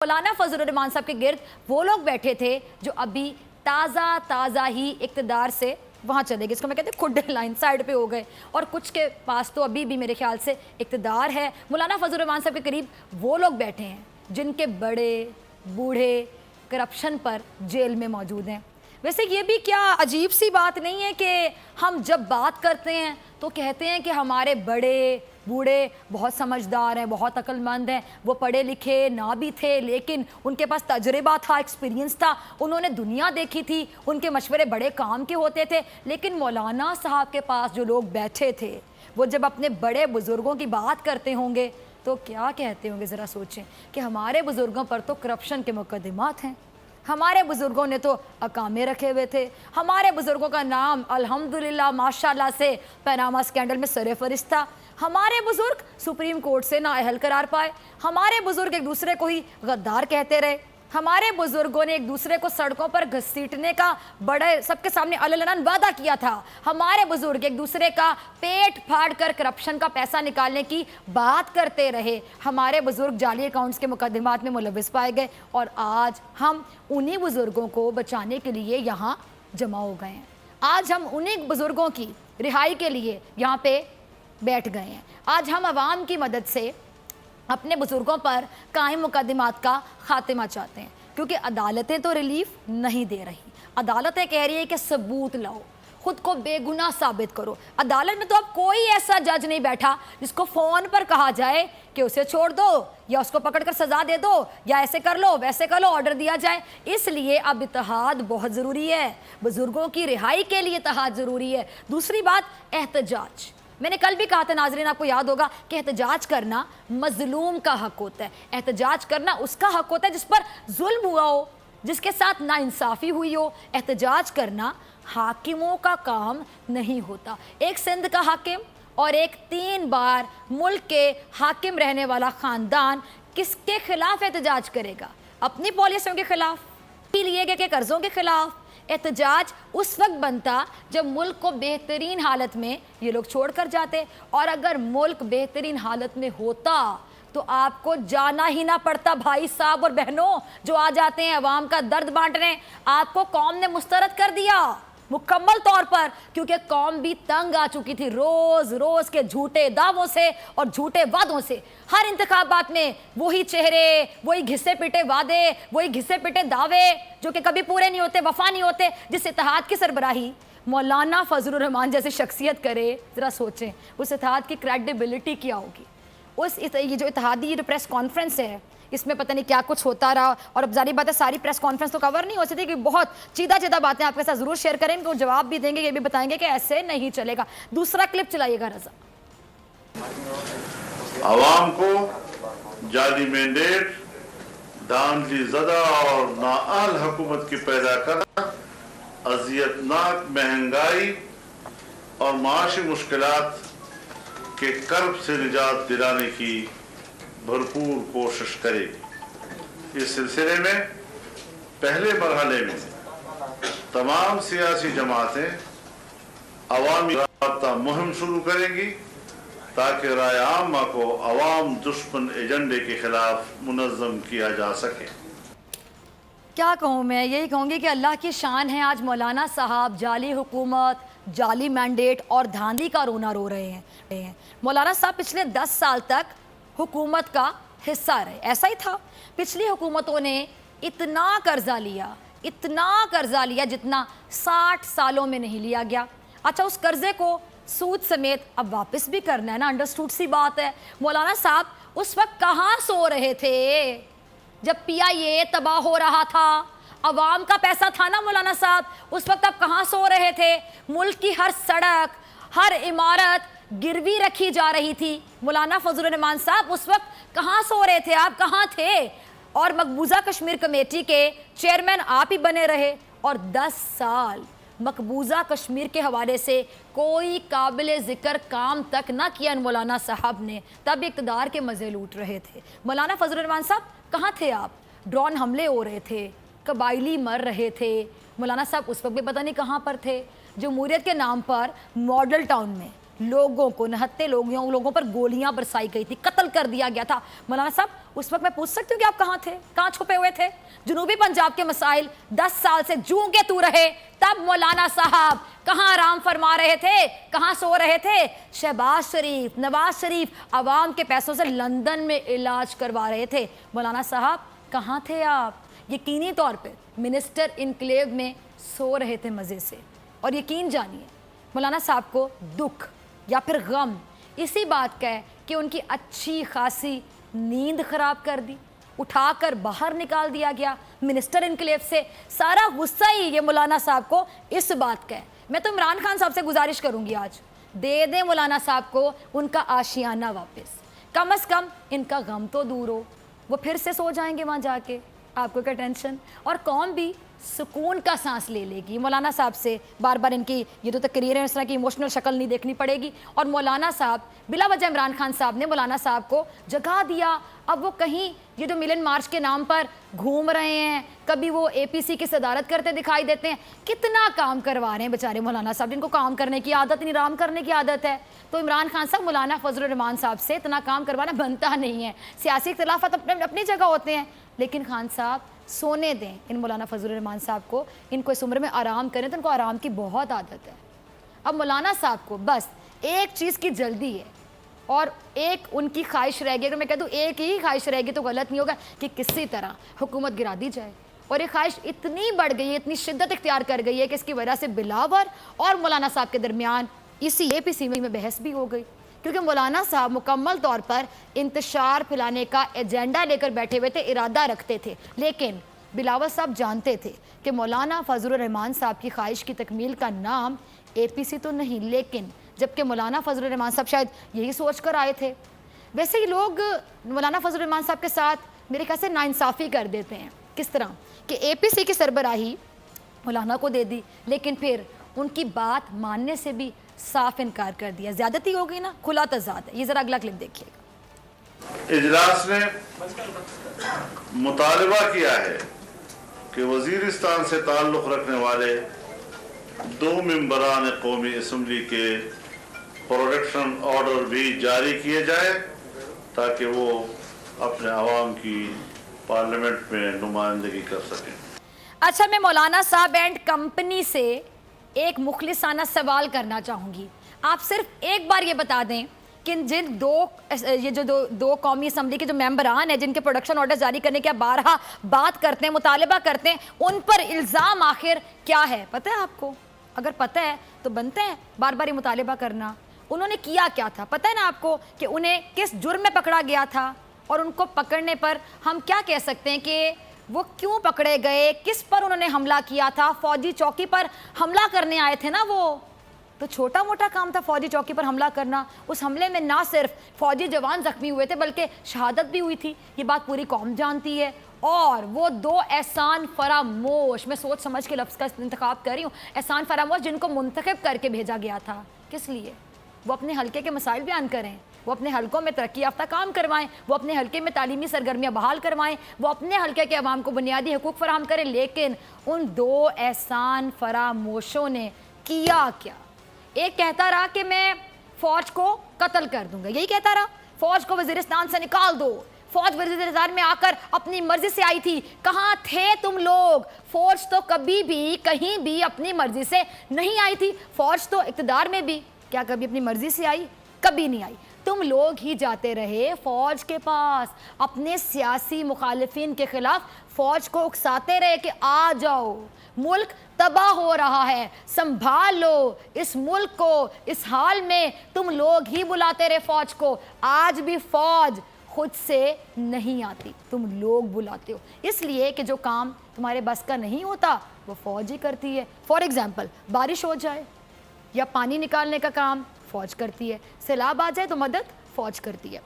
मौलाना फजल रहमान साहब के गिर्द वो लोग बैठे थे जो अभी ताज़ा ही इक़्तिदार से वहाँ चले गए, इसको मैं कहते हैं खुड्डे लाइन साइड पे हो गए, और कुछ के पास तो अभी भी मेरे ख्याल से इक़्तिदार है। मौलाना फजल रहमान साहब के करीब वो लोग बैठे हैं जिनके बड़े बूढ़े करप्शन पर जेल में मौजूद हैं। वैसे ये भी क्या अजीब सी बात नहीं है कि हम जब बात करते हैं तो कहते हैं कि हमारे बड़े बूढ़े बहुत समझदार हैं, बहुत अक्लमंद हैं, वो पढ़े लिखे ना भी थे लेकिन उनके पास तजुर्बा था, एक्सपीरियंस था, उन्होंने दुनिया देखी थी, उनके मशवरे बड़े काम के होते थे। लेकिन मौलाना साहब के पास जो लोग बैठे थे वो जब अपने बड़े बुज़ुर्गों की बात करते होंगे तो क्या कहते होंगे, ज़रा सोचें कि हमारे बुज़ुर्गों पर तो करप्शन के मुकदमात हैं, हमारे बुज़ुर्गों ने तो अकामे रखे हुए थे, हमारे बुज़ुर्गों का नाम अल्हम्दुलिल्लाह माशाल्लाह से पैनामा स्कैंडल में सर-ए-फ़हरिस्त था, हमारे बुज़ुर्ग सुप्रीम कोर्ट से नाअहल करार पाए, हमारे बुज़ुर्ग एक दूसरे को ही गद्दार कहते रहे, हमारे बुज़ुर्गों ने एक दूसरे को सड़कों पर घसीटने का बड़े सबके सामने अलअलन वादा किया था, हमारे बुज़ुर्ग एक दूसरे का पेट फाड़ कर करप्शन का पैसा निकालने की बात करते रहे, हमारे बुज़ुर्ग जाली अकाउंट्स के मुकदमात में मुलविस पाए गए, और आज हम उन्हीं बुज़ुर्गों को बचाने के लिए यहाँ जमा हो गए हैं। आज हम उन्हीं बुज़ुर्गों की रिहाई के लिए यहाँ पे बैठ गए हैं। आज हम आवाम की मदद से अपने बुज़ुर्गों पर कायम मुकदमात का खात्मा चाहते हैं, क्योंकि अदालतें तो रिलीफ नहीं दे रही, अदालतें कह रही है कि सबूत लाओ, खुद को बेगुनाह साबित करो। अदालत में तो अब कोई ऐसा जज नहीं बैठा जिसको फ़ोन पर कहा जाए कि उसे छोड़ दो या उसको पकड़कर सज़ा दे दो या ऐसे कर लो वैसे कर लो, ऑर्डर दिया जाए। इसलिए अब इत्तेहाद बहुत ज़रूरी है, बुज़ुर्गों की रिहाई के लिए इत्तेहाद ज़रूरी है। दूसरी बात, एहतजाज। मैंने कल भी कहा था नाज़रीन, आपको याद होगा कि एहतजाज करना मज़लूम का हक होता है, एहतजाज करना उसका हक होता है जिस पर जुल्म हुआ हो, जिसके साथ नाइंसाफ़ी हुई हो। एहतजाज करना हाकिमों का काम नहीं होता। एक सिंध का हाकिम और एक 3 बार मुल्क के हाकिम रहने वाला ख़ानदान किसके खिलाफ एहतजाज करेगा? अपनी पॉलिसियों के खिलाफ, लिए गए कर्ज़ों के खिलाफ। एहतजाज उस वक्त बनता जब मुल्क को बेहतरीन हालत में ये लोग छोड़ कर जाते, और अगर मुल्क बेहतरीन हालत में होता तो आपको जाना ही ना पड़ता भाई साहब और बहनों जो आ जाते हैं अवाम का दर्द बांटने। आपको कौम ने मुस्तरद कर दिया मुकम्मल तौर पर, क्योंकि कौम भी तंग आ चुकी थी रोज़ रोज़ के झूठे दावों से और झूठे वादों से। हर इंतखाबात में वही चेहरे, वही घिसे पिटे वादे, वही घिसे पिटे दावे जो कि कभी पूरे नहीं होते, वफा नहीं होते। जिस इत्तेहाद की सरबराही मौलाना फजल रहमान जैसी शख्सियत करे, ज़रा सोचें उस इत्तेहाद की क्रेडिबिलिटी क्या होगी। ये जो इत्तेहादी प्रेस कॉन्फ्रेंस है इसमें पता नहीं क्या कुछ होता रहा, और अब जारी बात है सारी प्रेस कॉन्फ्रेंस तो कवर नहीं हो सकती कि बहुत सीधा बातें आपके साथ ज़रूर शेयर करेंगे, वो जवाब भी देंगे, ये भी बताएंगे कि ऐसे नहीं चलेगा। दूसरा क्लिप चलाइएगा रज़ा। आवाम को जाली मैंडेट, धांधली ज़दा और नाअहल हुकूमत की पैदा करना, अज़ियतनाक महंगाई और माशी मुश्किलात के कर्ब से निजात दिलाने की भरपूर कोशिश करेगी। इस सिलसिले में पहले मरहले में तमाम सियासी जमातें अवामी राब्ता मुहिम शुरू करेंगी ताकि राय आमा को अवाम दुश्मन एजेंडे के खिलाफ मुनज़्ज़म किया जा सके। क्या कहूँ मैं, यही कहूँगी कि अल्लाह की शान है, आज मौलाना साहब जाली हुकूमत, जाली मैंडेट और धांधली का रोना रो रहे हैं। मौलाना साहब पिछले 10 साल तक हुकूमत का हिस्सा रहे, ऐसा ही था। पिछली हुकूमतों ने इतना कर्जा लिया जितना 60 सालों में नहीं लिया गया। अच्छा, उस कर्जे को सूद समेत अब वापस भी करना है ना, अंडरस्टूड सी बात है। मौलाना साहब उस वक्त कहाँ सो रहे थे जब PIA तबाह हो रहा था? अवाम का पैसा था ना मौलाना साहब, उस वक्त आप कहाँ सो रहे थे? मुल्क की हर सड़क, हर इमारत गिरवी रखी जा रही थी। मौलाना फजल रहमान साहब उस वक्त कहाँ सो रहे थे, आप कहाँ थे? और मकबूजा कश्मीर कमेटी के चेयरमैन आप ही बने रहे, और 10 साल मकबूजा कश्मीर के हवाले से कोई काबिल ज़िक्र काम तक ना किया मौलाना साहब ने, तब इक़्तिदार के मज़े लूट रहे थे। मौलाना फजल रहमान साहब कहाँ थे आप? ड्रोन हमले हो रहे थे, कबायली मर रहे थे, मौलाना साहब उस वक्त भी पता नहीं कहाँ पर थे। जमहूरियत के नाम पर मॉडल टाउन में लोगों को, निहत्थे लोगों पर गोलियां बरसाई गई थी, कत्ल कर दिया गया था। मौलाना साहब, उस वक्त मैं पूछ सकती हूँ कि आप कहाँ थे, कहाँ छुपे हुए थे? जनूबी पंजाब के मसाइल 10 साल से जूं के तू रहे, तब मौलाना साहब कहाँ आराम फरमा रहे थे, कहाँ सो रहे थे? शहबाज शरीफ, नवाज शरीफ आवाम के पैसों से लंदन में इलाज करवा रहे थे। मौलाना साहब कहाँ थे आप? यकीनी तौर पे मिनिस्टर इनक्लेव में सो रहे थे मज़े से। और यकीन जानिए, मौलाना साहब को दुख या फिर गम इसी बात का है कि उनकी अच्छी खासी नींद ख़राब कर दी, उठाकर बाहर निकाल दिया गया मिनिस्टर इनक्लेव से। सारा गुस्सा ही ये मौलाना साहब को इस बात का है। मैं तो इमरान खान साहब से गुजारिश करूंगी, आज दे दें मौलाना साहब को उनका आशियाना वापस, कम से कम इनका गम तो दूर हो। वो फिर से सो जाएंगे वहाँ जाके, आपको क्या टेंशन? और कौम भी सुकून का सांस ले लेगी। मौलाना साहब से बार बार इनकी ये तो तकरीर है, इस तरह की इमोशनल शक्ल नहीं देखनी पड़ेगी। और मौलाना साहब बिला वजह इमरान खान साहब ने मौलाना साहब को जगा दिया। अब वो कहीं ये जो मिलन मार्च के नाम पर घूम रहे हैं, कभी वो APC की सदारत करते दिखाई देते हैं। कितना काम करवा रहे हैं बेचारे मौलाना साहब, जिनको काम करने की आदत नहीं, आराम करने की आदत है। तो इमरान खान साहब मौलाना फजल रहमान साहब से इतना काम करवाना बनता नहीं है। सियासी इख्तिलाफात अपनी जगह होते हैं, लेकिन खान साहब सोने दें इन मौलाना फजल रहमान साहब को, इनको इस उम्र में आराम करें, तो इनको आराम की बहुत आदत है। अब मौलाना साहब को बस एक चीज़ की जल्दी है और एक उनकी ख्वाहिश रह गई। अगर मैं कह दूँ एक ही ख्वाहिश रहेगी तो गलत नहीं होगा, कि किसी तरह हुकूमत गिरा दी जाए। और ये ख्वाहिश इतनी बढ़ गई है, इतनी शिद्दत इख्तियार कर गई है कि इसकी वजह से बिलावर और मौलाना साहब के दरमियान इसी APC में बहस भी हो गई, क्योंकि मौलाना साहब मुकम्मल तौर पर इंतशार फैलाने का एजेंडा लेकर बैठे हुए थे, इरादा रखते थे। लेकिन बिलावल साहब जानते थे कि मौलाना फजल रहमान साहब की ख्वाहिश की तकमील का नाम APC तो नहीं, लेकिन जबकि मौलाना फजल रहमान साहब शायद यही सोच कर आए थे। वैसे ही लोग मौलाना फजल रहमान साहब के साथ मेरे ख्याल से नाइंसाफ़ी कर देते हैं। किस तरह कि APC की सरबराही मौलाना को दे दी, लेकिन फिर उनकी बात मानने से भी साफ इनकार कर दिया। ज़्यादती हो गई ना, खुला तज़ाद है। ये ज़रा अगला क्लिप देखिएगा। इजलास ने मुतालबा किया है कि वज़ीरिस्तान से ताल्लुक़ रखने वाले 2 मेंबरान कौमी असम्बली के प्रोटेक्शन ऑर्डर भी जारी किए जाए, ताकि वो अपने आवाम की पार्लियामेंट में नुमाइंदगी कर सकें। अच्छा, मैं मौलाना साहब एंड कंपनी से एक मुखलिसाना सवाल करना चाहूँगी। आप सिर्फ एक बार ये बता दें कि जिन दो कौमी असम्बली के जो मेंबरान हैं, जिनके प्रोडक्शन ऑर्डर जारी करने की बारहा बात करते हैं, मुतालबा करते हैं, उन पर इल्ज़ाम आखिर क्या है? पता है आपको? अगर पता है तो बनता है बार बार ये मुतालबा करना। उन्होंने किया क्या था पता है ना आपको, कि उन्हें किस जुर्म में पकड़ा गया था, और उनको पकड़ने पर हम क्या कह सकते हैं कि वो क्यों पकड़े गए, किस पर उन्होंने हमला किया था? फौजी चौकी पर हमला करने आए थे ना वो, तो छोटा मोटा काम था फौजी चौकी पर हमला करना। उस हमले में ना सिर्फ फौजी जवान जख्मी हुए थे, बल्कि शहादत भी हुई थी। ये बात पूरी कौम जानती है। और वो 2 एहसान फरामोश, मैं सोच समझ के लफ्ज़ का इंतखाब कर रही हूँ, एहसान फरामोश, जिनको मुंतखब करके भेजा गया था। किस लिए? वो अपने हल्के के मसाइल बयान करें, वो अपने हलकों में तरक्की याफ्ता काम करवाएं, वो अपने हलके में तालीमी सरगर्मियाँ बहाल करवाएं, वो अपने हलके के अवाम को बुनियादी हकूक़ फराहम करें। लेकिन उन 2 एहसान फरामोशों ने किया क्या? एक कहता रहा कि मैं फ़ौज को कत्ल कर दूंगा, यही कहता रहा, फ़ौज को वज़ीरिस्तान से निकाल दो। फ़ौज वज़ीरिस्तान में आकर अपनी मर्ज़ी से आई थी। कहाँ थे तुम लोग? फ़ौज तो कभी भी कहीं भी अपनी मर्ज़ी से नहीं आई थी। फ़ौज तो इक़्तिदार में भी क्या कभी अपनी मर्ज़ी से आई? कभी नहीं आई। तुम लोग ही जाते रहे फ़ौज के पास, अपने सियासी मुखालिफिन के ख़िलाफ़ फ़ौज को उकसाते रहे कि आ जाओ, मुल्क तबाह हो रहा है, संभाल लो इस मुल्क को। इस हाल में तुम लोग ही बुलाते रहे फ़ौज को। आज भी फ़ौज खुद से नहीं आती, तुम लोग बुलाते हो, इसलिए कि जो काम तुम्हारे बस का नहीं होता वो फ़ौज ही करती है। फॉर एग्ज़ाम्पल, बारिश हो जाए या पानी निकालने का काम फ़ौज करती है, सैलाब आ जाए तो मदद फ़ौज करती है,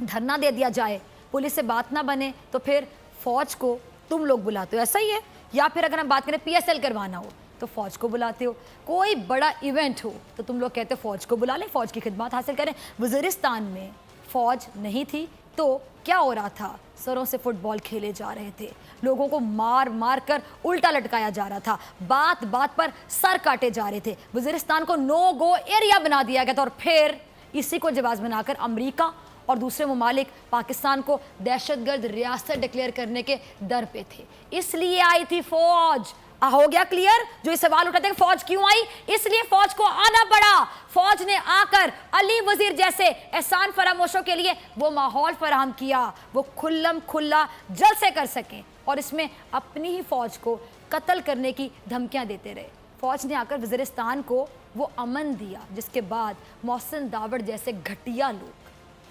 धरना दे दिया जाए, पुलिस से बात ना बने तो फिर फ़ौज को तुम लोग बुलाते हो। ऐसा ही है। या फिर अगर हम बात करें PSL करवाना हो तो फ़ौज को बुलाते हो। कोई बड़ा इवेंट हो तो तुम लोग कहते हो फ़ौज को बुला लें, फ़ौज की खिदमत हासिल करें। वज़ीरिस्तान में फ़ौज नहीं थी, तो क्या हो रहा था? सरों से फुटबॉल खेले जा रहे थे, लोगों को मार मार कर उल्टा लटकाया जा रहा था, बात बात पर सर काटे जा रहे थे, वजीरिस्तान को नो गो एरिया बना दिया गया था, और फिर इसी को जवाब बनाकर अमेरिका और दूसरे ममालिक पाकिस्तान को दहशतगर्द रियासत डिक्लेयर करने के दर पे थे। इसलिए आई थी फौज। हो गया क्लियर? जो ये सवाल उठाते हैं फौज क्यों आई, इसलिए फौज को आना पड़ा। फौज ने आकर अली वजीर जैसे एहसान फरामोशों के लिए वो माहौल फराहम किया, वो खुल्लम खुल्ला जलसे कर सकें, और इसमें अपनी ही फौज को कत्ल करने की धमकियां देते रहे। फौज ने आकर वजीरिस्तान को वो अमन दिया जिसके बाद मोहसिन दावड़ जैसे घटिया लोग,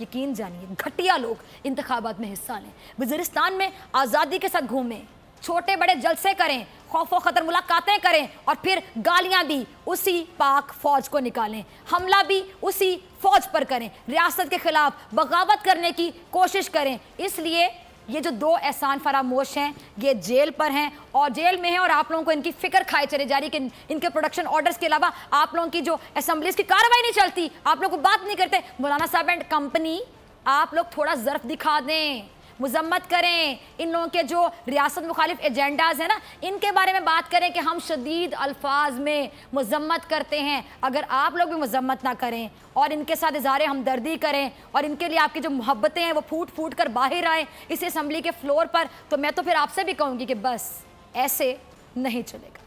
यकीन जानिए घटिया लोग, इंतखाबात में हिस्सा लें, वजीरिस्तान में आज़ादी के साथ घूमें, छोटे बड़े जलसे करें, खौफो खतर मुलाकातें करें, और फिर गालियां भी उसी पाक फौज को निकालें, हमला भी उसी फौज पर करें, रियासत के खिलाफ बगावत करने की कोशिश करें। इसलिए ये जो दो एहसान फरामोश हैं ये जेल पर हैं और जेल में हैं, और आप लोगों को इनकी फिक्र खाए चले जा रही कि इनके प्रोडक्शन ऑर्डर्स के अलावा आप लोगों की जो असेंबलीज की कार्रवाई नहीं चलती, आप लोग को बात नहीं करते। मौलाना साहब एंड कंपनी, आप लोग थोड़ा ज़र्फ दिखा दें, मुजम्मत करें, इन लोगों के जो रियासत मुखालिफ एजेंडाज हैं ना, इनके बारे में बात करें कि हम शदीद अल्फाज में मुजम्मत करते हैं। अगर आप लोग भी मुजम्मत ना करें और इनके साथ इज़हार हमदर्दी करें और इनके लिए आपकी जो मोहब्बतें हैं वो फूट फूट कर बाहर आए इस असम्बली के फ्लोर पर, तो मैं तो फिर आपसे भी कहूँगी कि बस ऐसे नहीं चलेगा।